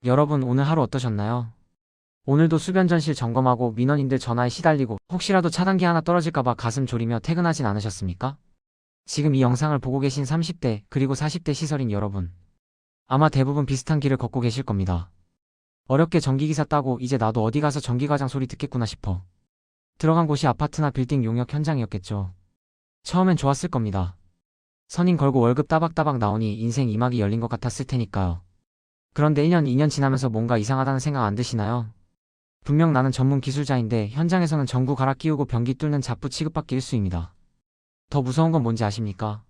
여러분 오늘 하루 어떠셨나요? 오늘도 수변전실 점검하고 민원인들 전화에 시달리고 혹시라도 차단기 하나 떨어질까봐 가슴 졸이며 퇴근하진 않으셨습니까? 지금 이 영상을 보고 계신 30대 그리고 40대 시설인 여러분. 아마 대부분 비슷한 길을 걷고 계실 겁니다. 어렵게 전기기사 따고 이제 나도 어디 가서 전기과장 소리 듣겠구나 싶어. 들어간 곳이 아파트나 빌딩 용역 현장이었겠죠. 처음엔 좋았을 겁니다. 선임 걸고 월급 따박따박 나오니 인생 2막이 열린 것 같았을 테니까요. 그런데 1년, 2년 지나면서 뭔가 이상하다는 생각 안 드시나요? 분명 나는 전문 기술자인데 현장에서는 전구 갈아 끼우고 변기 뚫는 잡부 취급받기 일쑤입니다. 더 무서운 건 뭔지 아십니까?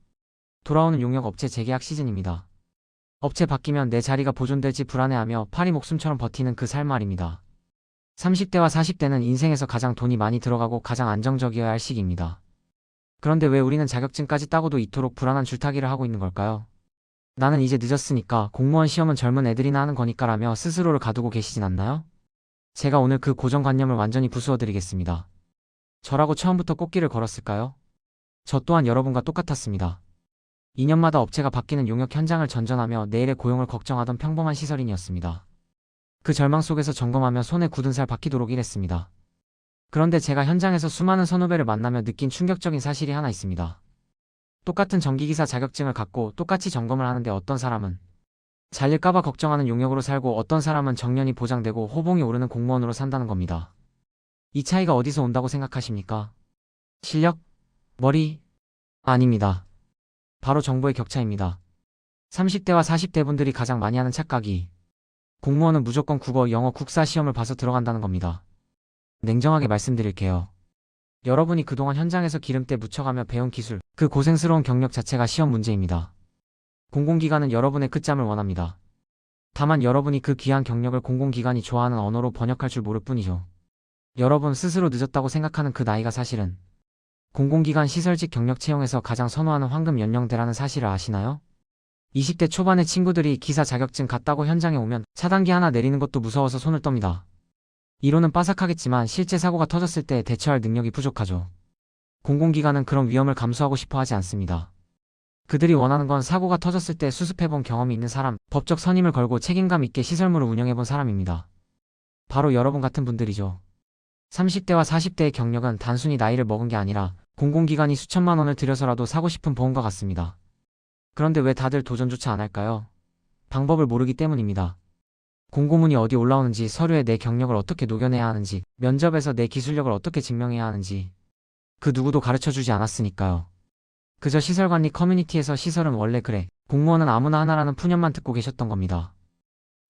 돌아오는 용역 업체 재계약 시즌입니다. 업체 바뀌면 내 자리가 보존될지 불안해하며 파리 목숨처럼 버티는 그 삶 말입니다. 30대와 40대는 인생에서 가장 돈이 많이 들어가고 가장 안정적이어야 할 시기입니다. 그런데 왜 우리는 자격증까지 따고도 이토록 불안한 줄타기를 하고 있는 걸까요? 나는 이제 늦었으니까 공무원 시험은 젊은 애들이나 하는 거니까라며 스스로를 가두고 계시진 않나요? 제가 오늘 그 고정관념을 완전히 부수어드리겠습니다. 저라고 처음부터 꽃길을 걸었을까요? 저 또한 여러분과 똑같았습니다. 2년마다 업체가 바뀌는 용역 현장을 전전하며 내일의 고용을 걱정하던 평범한 시설인이었습니다. 그 절망 속에서 점검하며 손에 굳은 살 박히도록 일했습니다. 그런데 제가 현장에서 수많은 선후배를 만나며 느낀 충격적인 사실이 하나 있습니다. 똑같은 전기기사 자격증을 갖고 똑같이 점검을 하는데 어떤 사람은 잘릴까봐 걱정하는 용역으로 살고 어떤 사람은 정년이 보장되고 호봉이 오르는 공무원으로 산다는 겁니다. 이 차이가 어디서 온다고 생각하십니까? 실력? 머리? 아닙니다. 바로 정보의 격차입니다. 30대와 40대 분들이 가장 많이 하는 착각이 공무원은 무조건 국어, 영어, 국사 시험을 봐서 들어간다는 겁니다. 냉정하게 말씀드릴게요. 여러분이 그동안 현장에서 기름때 묻혀가며 배운 기술, 그 고생스러운 경력 자체가 시험 문제입니다. 공공기관은 여러분의 끝잠을 원합니다. 다만 여러분이 그 귀한 경력을 공공기관이 좋아하는 언어로 번역할 줄 모를 뿐이죠. 여러분 스스로 늦었다고 생각하는 그 나이가 사실은 공공기관 시설직 경력 채용에서 가장 선호하는 황금 연령대라는 사실을 아시나요? 20대 초반의 친구들이 기사 자격증 갖다고 현장에 오면 차단기 하나 내리는 것도 무서워서 손을 떱니다. 이론은 빠삭하겠지만 실제 사고가 터졌을 때 대처할 능력이 부족하죠. 공공기관은 그런 위험을 감수하고 싶어 하지 않습니다. 그들이 원하는 건 사고가 터졌을 때 수습해본 경험이 있는 사람, 법적 선임을 걸고 책임감 있게 시설물을 운영해본 사람입니다. 바로 여러분 같은 분들이죠. 30대와 40대의 경력은 단순히 나이를 먹은 게 아니라 공공기관이 수천만 원을 들여서라도 사고 싶은 보험과 같습니다. 그런데 왜 다들 도전조차 안 할까요? 방법을 모르기 때문입니다. 공고문이 어디 올라오는지, 서류에 내 경력을 어떻게 녹여내야 하는지, 면접에서 내 기술력을 어떻게 증명해야 하는지 그 누구도 가르쳐주지 않았으니까요. 그저 시설관리 커뮤니티에서 시설은 원래 그래, 공무원은 아무나 하나라는 푸념만 듣고 계셨던 겁니다.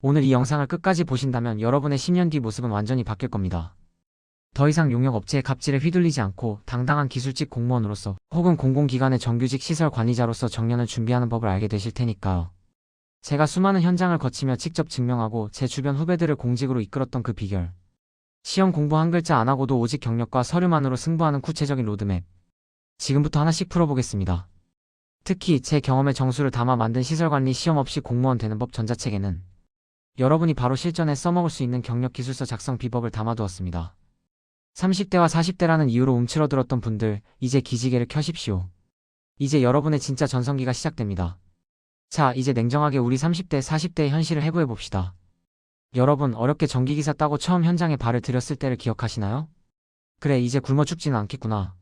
오늘 이 영상을 끝까지 보신다면 여러분의 10년 뒤 모습은 완전히 바뀔 겁니다. 더 이상 용역 업체의 갑질에 휘둘리지 않고 당당한 기술직 공무원으로서 혹은 공공기관의 정규직 시설 관리자로서 정년을 준비하는 법을 알게 되실 테니까요. 제가 수많은 현장을 거치며 직접 증명하고 제 주변 후배들을 공직으로 이끌었던 그 비결. 시험 공부 한 글자 안 하고도 오직 경력과 서류만으로 승부하는 구체적인 로드맵. 지금부터 하나씩 풀어보겠습니다. 특히 제 경험의 정수를 담아 만든 시설관리 시험 없이 공무원 되는 법 전자책에는 여러분이 바로 실전에 써먹을 수 있는 경력 기술서 작성 비법을 담아두었습니다. 30대와 40대라는 이유로 움츠러들었던 분들, 이제 기지개를 켜십시오. 이제 여러분의 진짜 전성기가 시작됩니다. 자, 이제 냉정하게 우리 30대, 40대의 현실을 해부해봅시다. 여러분, 어렵게 전기기사 따고 처음 현장에 발을 들였을 때를 기억하시나요? 그래, 이제 굶어 죽지는 않겠구나.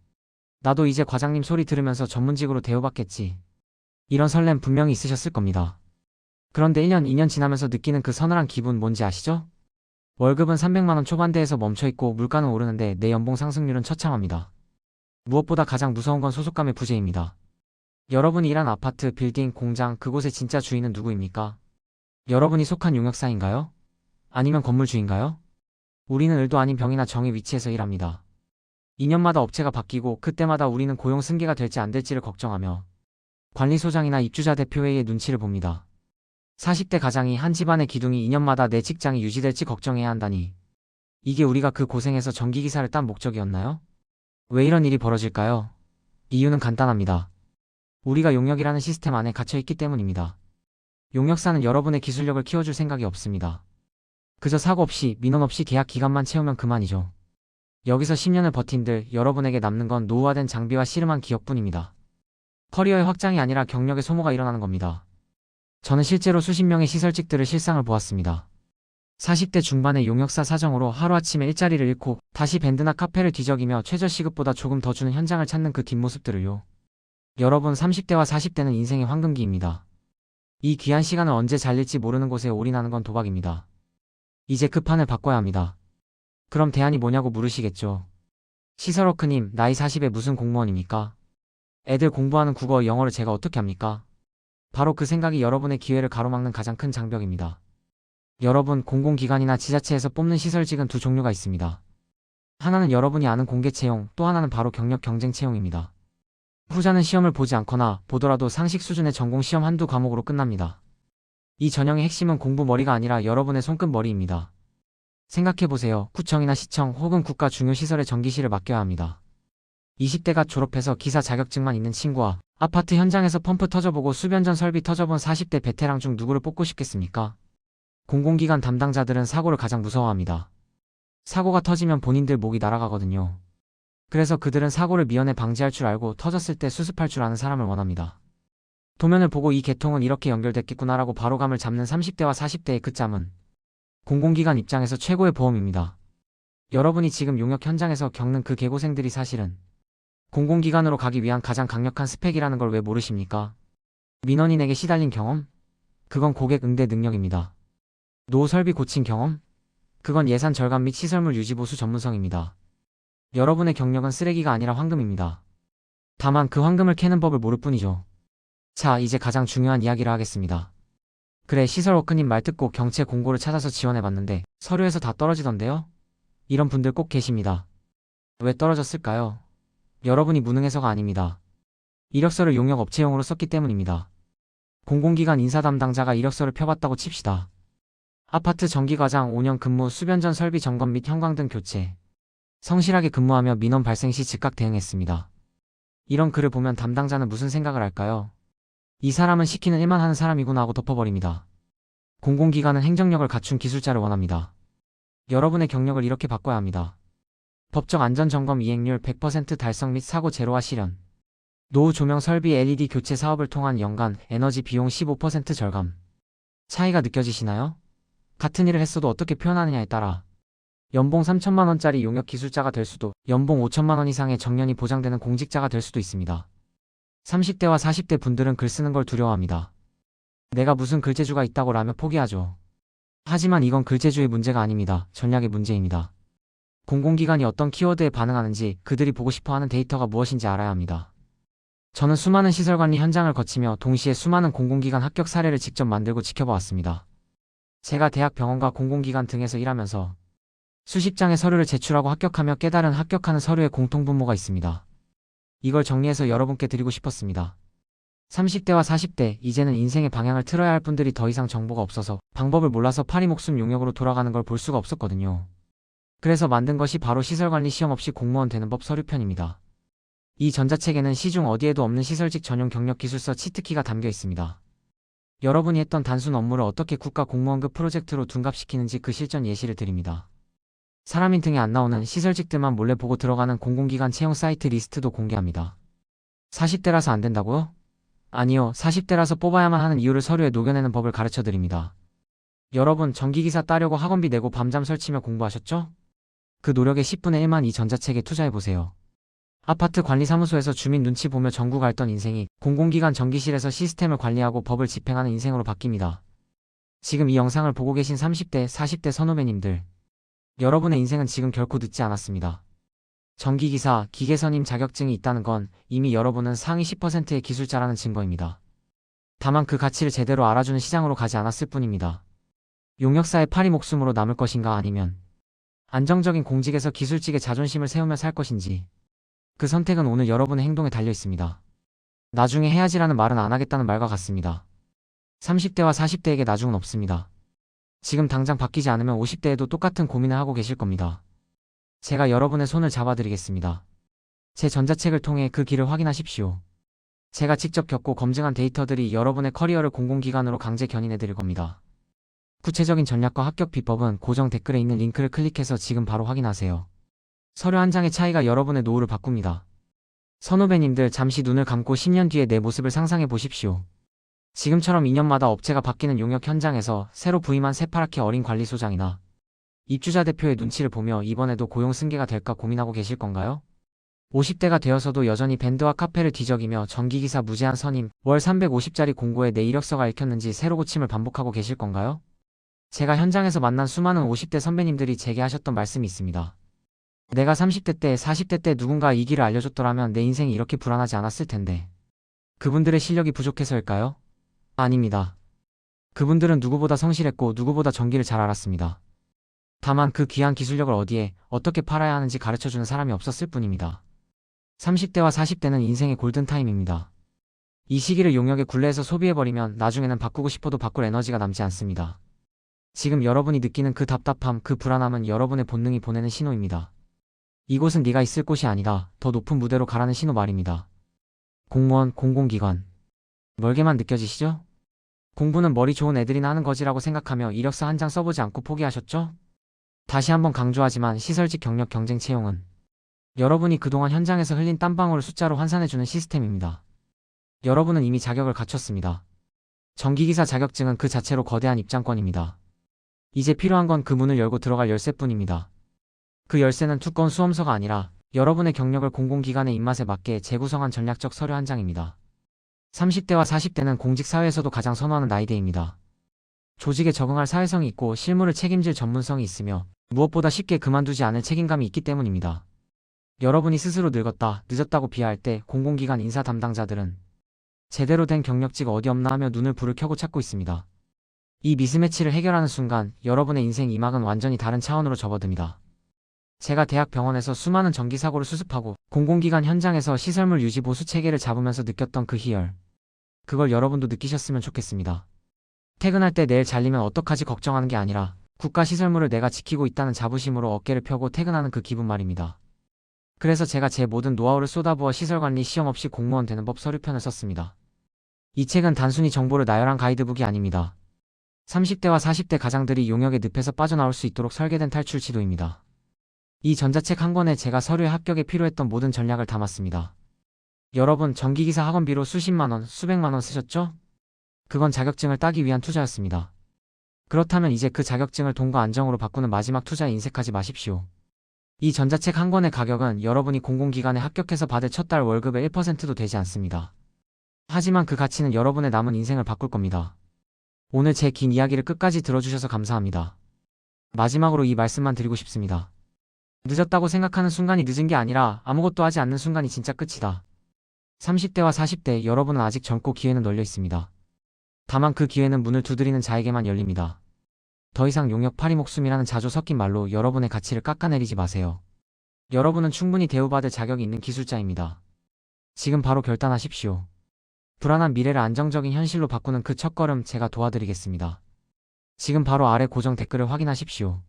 나도 이제 과장님 소리 들으면서 전문직으로 대우받겠지. 이런 설렘 분명히 있으셨을 겁니다. 그런데 1년, 2년 지나면서 느끼는 그 서늘한 기분 뭔지 아시죠? 월급은 300만 원 초반대에서 멈춰있고 물가는 오르는데 내 연봉 상승률은 처참합니다. 무엇보다 가장 무서운 건 소속감의 부재입니다. 여러분이 일한 아파트, 빌딩, 공장, 그곳의 진짜 주인은 누구입니까? 여러분이 속한 용역사인가요? 아니면 건물주인가요? 우리는 을도 아닌 병이나 정의 위치에서 일합니다. 2년마다 업체가 바뀌고 그때마다 우리는 고용 승계가 될지 안 될지를 걱정하며 관리소장이나 입주자 대표회의의 눈치를 봅니다. 40대 가장이 한 집안의 기둥이 2년마다 내 직장이 유지될지 걱정해야 한다니. 이게 우리가 그 고생해서 전기기사를 딴 목적이었나요? 왜 이런 일이 벌어질까요? 이유는 간단합니다. 우리가 용역이라는 시스템 안에 갇혀있기 때문입니다. 용역사는 여러분의 기술력을 키워줄 생각이 없습니다. 그저 사고 없이, 민원 없이 계약 기간만 채우면 그만이죠. 여기서 10년을 버틴들 여러분에게 남는 건 노후화된 장비와 씨름한 기억뿐입니다. 커리어의 확장이 아니라 경력의 소모가 일어나는 겁니다. 저는 실제로 수십 명의 시설직들을 실상을 보았습니다. 40대 중반의 용역사 사정으로 하루아침에 일자리를 잃고 다시 밴드나 카페를 뒤적이며 최저시급보다 조금 더 주는 현장을 찾는 그 뒷모습들을요. 여러분, 30대와 40대는 인생의 황금기입니다. 이 귀한 시간을 언제 잘릴지 모르는 곳에 올인하는 건 도박입니다. 이제 그 판을 바꿔야 합니다. 그럼 대안이 뭐냐고 물으시겠죠. 시설워크님, 나이 40에 무슨 공무원입니까? 애들 공부하는 국어, 영어를 제가 어떻게 합니까? 바로 그 생각이 여러분의 기회를 가로막는 가장 큰 장벽입니다. 여러분, 공공기관이나 지자체에서 뽑는 시설직은 두 종류가 있습니다. 하나는 여러분이 아는 공개 채용, 또 하나는 바로 경력 경쟁 채용입니다. 후자는 시험을 보지 않거나 보더라도 상식 수준의 전공 시험 한두 과목으로 끝납니다. 이 전형의 핵심은 공부 머리가 아니라 여러분의 손끝 머리입니다. 생각해보세요. 구청이나 시청 혹은 국가 중요시설에 전기실을 맡겨야 합니다. 20대가 졸업해서 기사 자격증만 있는 친구와 아파트 현장에서 펌프 터져보고 수변전 설비 터져본 40대 베테랑 중 누구를 뽑고 싶겠습니까? 공공기관 담당자들은 사고를 가장 무서워합니다. 사고가 터지면 본인들 목이 날아가거든요. 그래서 그들은 사고를 미연에 방지할 줄 알고 터졌을 때 수습할 줄 아는 사람을 원합니다. 도면을 보고 이 계통은 이렇게 연결됐겠구나라고 바로감을 잡는 30대와 40대의 그 짬은 공공기관 입장에서 최고의 보험입니다. 여러분이 지금 용역 현장에서 겪는 그 개고생들이 사실은 공공기관으로 가기 위한 가장 강력한 스펙이라는 걸 왜 모르십니까? 민원인에게 시달린 경험? 그건 고객 응대 능력입니다. 노후 설비 고친 경험? 그건 예산 절감 및 시설물 유지 보수 전문성입니다. 여러분의 경력은 쓰레기가 아니라 황금입니다. 다만 그 황금을 캐는 법을 모를 뿐이죠. 자, 이제 가장 중요한 이야기를 하겠습니다. 그래, 시설워크님 말 듣고 경채 공고를 찾아서 지원해봤는데 서류에서 다 떨어지던데요? 이런 분들 꼭 계십니다. 왜 떨어졌을까요? 여러분이 무능해서가 아닙니다. 이력서를 용역 업체용으로 썼기 때문입니다. 공공기관 인사 담당자가 이력서를 펴봤다고 칩시다. 아파트 전기과장 5년 근무, 수변전 설비 점검 및 형광 등 교체. 성실하게 근무하며 민원 발생 시 즉각 대응했습니다. 이런 글을 보면 담당자는 무슨 생각을 할까요? 이 사람은 시키는 일만 하는 사람이구나 하고 덮어버립니다. 공공기관은 행정력을 갖춘 기술자를 원합니다. 여러분의 경력을 이렇게 바꿔야 합니다. 법적 안전점검 이행률 100% 달성 및 사고 제로화 실현. 노후 조명 설비 LED 교체 사업을 통한 연간 에너지 비용 15% 절감. 차이가 느껴지시나요? 같은 일을 했어도 어떻게 표현하느냐에 따라 연봉 3천만 원짜리 용역 기술자가 될 수도, 연봉 5천만 원 이상의 정년이 보장되는 공직자가 될 수도 있습니다. 30대와 40대 분들은 글 쓰는 걸 두려워합니다. 내가 무슨 글재주가 있다고 라며 포기하죠. 하지만 이건 글재주의 문제가 아닙니다. 전략의 문제입니다. 공공기관이 어떤 키워드에 반응하는지, 그들이 보고 싶어하는 데이터가 무엇인지 알아야 합니다. 저는 수많은 시설관리 현장을 거치며 동시에 수많은 공공기관 합격 사례를 직접 만들고 지켜보았습니다. 제가 대학, 병원과 공공기관 등에서 일하면서 수십 장의 서류를 제출하고 합격하며 깨달은 합격하는 서류의 공통분모가 있습니다. 이걸 정리해서 여러분께 드리고 싶었습니다. 30대와 40대, 이제는 인생의 방향을 틀어야 할 분들이 더 이상 정보가 없어서 방법을 몰라서 파리목숨 용역으로 돌아가는 걸 볼 수가 없었거든요. 그래서 만든 것이 바로 시설관리 시험 없이 공무원 되는 법 서류편입니다. 이 전자책에는 시중 어디에도 없는 시설직 전용 경력 기술서 치트키가 담겨 있습니다. 여러분이 했던 단순 업무를 어떻게 국가 공무원급 프로젝트로 둔갑시키는지 그 실전 예시를 드립니다. 사람 인등에 안 나오는 시설직들만 몰래 보고 들어가는 공공기관 채용 사이트 리스트도 공개합니다. 40대라서 안 된다고요? 아니요, 40대라서 뽑아야만 하는 이유를 서류에 녹여내는 법을 가르쳐 드립니다. 여러분, 전기기사 따려고 학원비 내고 밤잠 설치며 공부하셨죠? 그 노력의 10분의 1만 이 전자책에 투자해보세요. 아파트 관리사무소에서 주민 눈치 보며 전국 앓던 인생이 공공기관 전기실에서 시스템을 관리하고 법을 집행하는 인생으로 바뀝니다. 지금 이 영상을 보고 계신 30대, 40대 선후배님들, 여러분의 인생은 지금 결코 늦지 않았습니다. 전기기사, 기계선임 자격증이 있다는 건 이미 여러분은 상위 10%의 기술자라는 증거입니다. 다만 그 가치를 제대로 알아주는 시장으로 가지 않았을 뿐입니다. 용역사의 파리 목숨으로 남을 것인가, 아니면 안정적인 공직에서 기술직의 자존심을 세우며 살 것인지, 그 선택은 오늘 여러분의 행동에 달려 있습니다. 나중에 해야지라는 말은 안 하겠다는 말과 같습니다. 30대와 40대에게 나중은 없습니다. 지금 당장 바뀌지 않으면 50대에도 똑같은 고민을 하고 계실 겁니다. 제가 여러분의 손을 잡아드리겠습니다. 제 전자책을 통해 그 길을 확인하십시오. 제가 직접 겪고 검증한 데이터들이 여러분의 커리어를 공공기관으로 강제 견인해드릴 겁니다. 구체적인 전략과 합격 비법은 고정 댓글에 있는 링크를 클릭해서 지금 바로 확인하세요. 서류 한 장의 차이가 여러분의 노후를 바꿉니다. 선후배님들, 잠시 눈을 감고 10년 뒤에 내 모습을 상상해 보십시오. 지금처럼 2년마다 업체가 바뀌는 용역 현장에서 새로 부임한 새파랗게 어린 관리소장이나 입주자 대표의 눈치를 보며 이번에도 고용 승계가 될까 고민하고 계실 건가요? 50대가 되어서도 여전히 밴드와 카페를 뒤적이며 전기기사 무제한 선임, 월 350짜리 공고에 내 이력서가 읽혔는지 새로 고침을 반복하고 계실 건가요? 제가 현장에서 만난 수많은 50대 선배님들이 제게 하셨던 말씀이 있습니다. 내가 30대 때, 40대 때 누군가 이 길을 알려줬더라면 내 인생이 이렇게 불안하지 않았을 텐데. 그분들의 실력이 부족해서일까요? 아닙니다. 그분들은 누구보다 성실했고 누구보다 전기를 잘 알았습니다. 다만 그 귀한 기술력을 어디에, 어떻게 팔아야 하는지 가르쳐주는 사람이 없었을 뿐입니다. 30대와 40대는 인생의 골든타임입니다. 이 시기를 용역의 굴레에서 소비해버리면 나중에는 바꾸고 싶어도 바꿀 에너지가 남지 않습니다. 지금 여러분이 느끼는 그 답답함, 그 불안함은 여러분의 본능이 보내는 신호입니다. 이곳은 네가 있을 곳이 아니다. 더 높은 무대로 가라는 신호 말입니다. 공무원, 공공기관. 멀게만 느껴지시죠? 공부는 머리 좋은 애들이나 하는 거지라고 생각하며 이력서 한 장 써보지 않고 포기하셨죠? 다시 한번 강조하지만 시설직 경력 경쟁 채용은 여러분이 그동안 현장에서 흘린 땀방울을 숫자로 환산해주는 시스템입니다. 여러분은 이미 자격을 갖췄습니다. 전기기사 자격증은 그 자체로 거대한 입장권입니다. 이제 필요한 건 그 문을 열고 들어갈 열쇠뿐입니다. 그 열쇠는 두꺼운 수험서가 아니라 여러분의 경력을 공공기관의 입맛에 맞게 재구성한 전략적 서류 한 장입니다. 30대와 40대는 공직사회에서도 가장 선호하는 나이대입니다. 조직에 적응할 사회성이 있고 실무를 책임질 전문성이 있으며 무엇보다 쉽게 그만두지 않을 책임감이 있기 때문입니다. 여러분이 스스로 늙었다, 늦었다고 비하할 때 공공기관 인사 담당자들은 제대로 된 경력직 어디 없나 하며 눈을 불을 켜고 찾고 있습니다. 이 미스매치를 해결하는 순간 여러분의 인생 2막은 완전히 다른 차원으로 접어듭니다. 제가 대학 병원에서 수많은 전기사고를 수습하고 공공기관 현장에서 시설물 유지 보수 체계를 잡으면서 느꼈던 그 희열. 그걸 여러분도 느끼셨으면 좋겠습니다. 퇴근할 때 내일 잘리면 어떡하지 걱정하는 게 아니라 국가 시설물을 내가 지키고 있다는 자부심으로 어깨를 펴고 퇴근하는 그 기분 말입니다. 그래서 제가 제 모든 노하우를 쏟아부어 시설관리 시험 없이 공무원 되는 법 서류편을 썼습니다. 이 책은 단순히 정보를 나열한 가이드북이 아닙니다. 30대와 40대 가장들이 용역의 늪에서 빠져나올 수 있도록 설계된 탈출 지도입니다. 이 전자책 한 권에 제가 서류의 합격에 필요했던 모든 전략을 담았습니다. 여러분, 전기기사 학원비로 수십만원, 수백만원 쓰셨죠? 그건 자격증을 따기 위한 투자였습니다. 그렇다면 이제 그 자격증을 돈과 안정으로 바꾸는 마지막 투자에 인색하지 마십시오. 이 전자책 한 권의 가격은 여러분이 공공기관에 합격해서 받을 첫 달 월급의 1%도 되지 않습니다. 하지만 그 가치는 여러분의 남은 인생을 바꿀 겁니다. 오늘 제 긴 이야기를 끝까지 들어주셔서 감사합니다. 마지막으로 이 말씀만 드리고 싶습니다. 늦었다고 생각하는 순간이 늦은 게 아니라 아무것도 하지 않는 순간이 진짜 끝이다. 30대와 40대 여러분은 아직 젊고 기회는 널려 있습니다. 다만 그 기회는 문을 두드리는 자에게만 열립니다. 더 이상 용역 파리 목숨이라는 자조 섞인 말로 여러분의 가치를 깎아내리지 마세요. 여러분은 충분히 대우받을 자격이 있는 기술자입니다. 지금 바로 결단하십시오. 불안한 미래를 안정적인 현실로 바꾸는 그 첫걸음 제가 도와드리겠습니다. 지금 바로 아래 고정 댓글을 확인하십시오.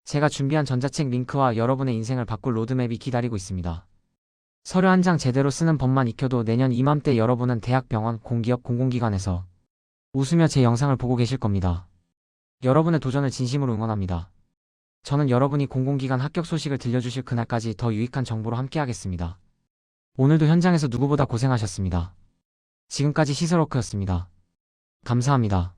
제가 준비한 전자책 링크와 여러분의 인생을 바꿀 로드맵이 기다리고 있습니다. 서류 한 장 제대로 쓰는 법만 익혀도 내년 이맘때 여러분은 대학, 병원, 공기업, 공공기관에서 웃으며 제 영상을 보고 계실 겁니다. 여러분의 도전을 진심으로 응원합니다. 저는 여러분이 공공기관 합격 소식을 들려주실 그날까지 더 유익한 정보로 함께하겠습니다. 오늘도 현장에서 누구보다 고생하셨습니다. 지금까지 시설워크였습니다. 감사합니다.